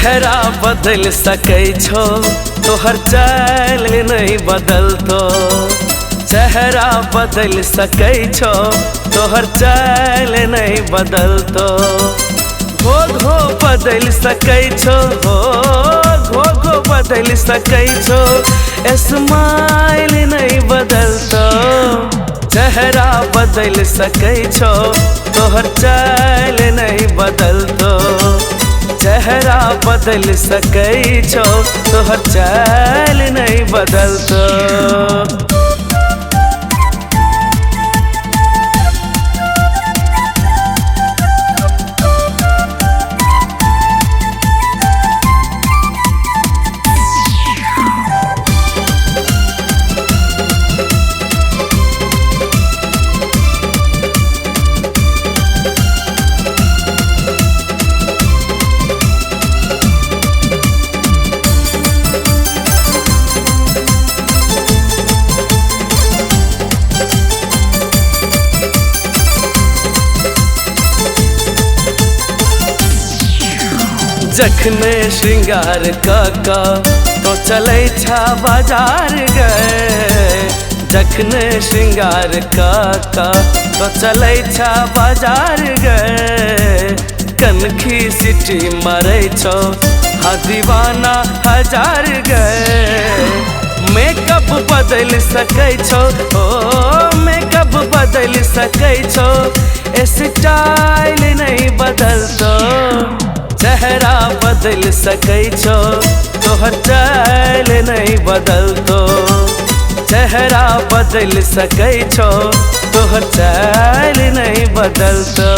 चेहरा बदल सकै छो तोहर चाल नहीं बदलतो। चेहरा बदल सकै छो तोहर चाल नहीं बदलतो। घो बदल सकै छो घो बदल सकै छो स्माइल नहीं बदलतो। चेहरा बदल सकै छो तोहर चाल नहीं बदलतो। चेहरा बदल सकै छो तोहर चाल नहीं बदलतो। जखने श्रृंगार काका तो चलै छा बाजार गए। जखने श्रृंगार काका तो चलै छा बाजार गए। कनखी सिटी मारै छो हाँ दीवाना हजार गए। मेकअप बदल सकै छो मेकअप बदल सकै छो स्टाइल नहीं बदलतो। चेहरा बदल सकै छो तोहर चाल नहीं बदलतो। चेहरा बदल सकै छो तोहर चाल नहीं बदलतो।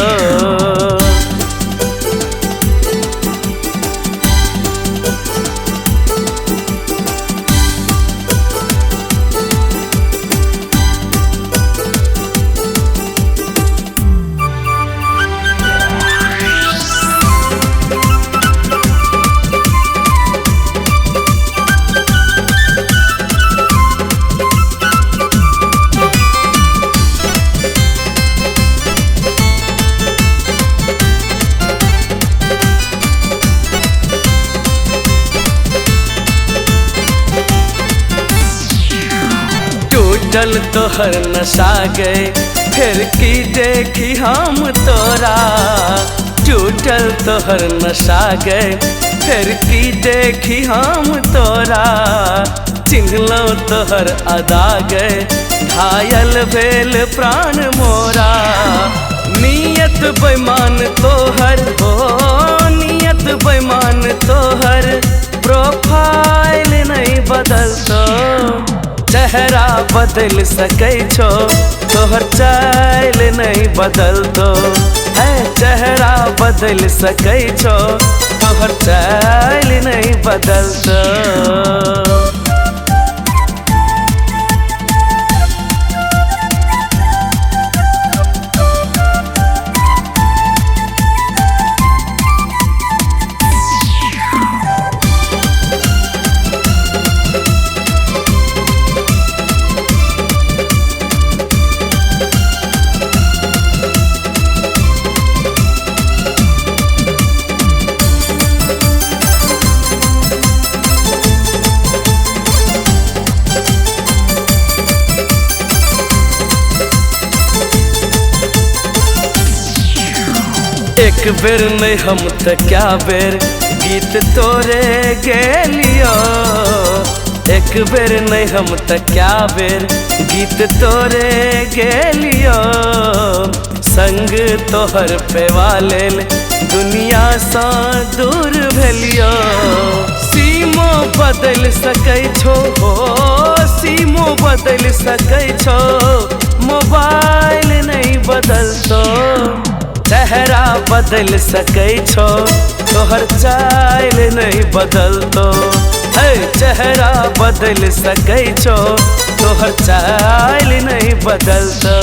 टूटल तोहर नशा गए फिर की देखी हम तोरा। टूटल तोहर नशा गए फिर की देखी हम तोरा। चिन्हलो तोहर अदा गए घायल भेल प्राण मोरा। नियत बेईमान तोहर नियत बेईमान तोहर प्रोफाइल नहीं बदलतो। चेहरा बदल सकै छो तोहर चाल नहीं बदलतो। है चेहरा बदल सकै छो तोहर चाल नहीं बदलतो। एक बेर नहीं हम त क्या बेर गीत तोरे गेलियो। एक बेर नहीं हम त क्या बेर गीत तोरे गेलियो। संग तोहर पेवा लेल दुनिया सा दूर भेलियो। सीमो बदल सकै छो सीमो बदल सकै छो मोबाइल नहीं बदलतो। चेहरा बदल सकै छो तोहर चाल नहीं बदलतो। है चेहरा बदल सकै छो तोहर चाल नहीं बदलतो।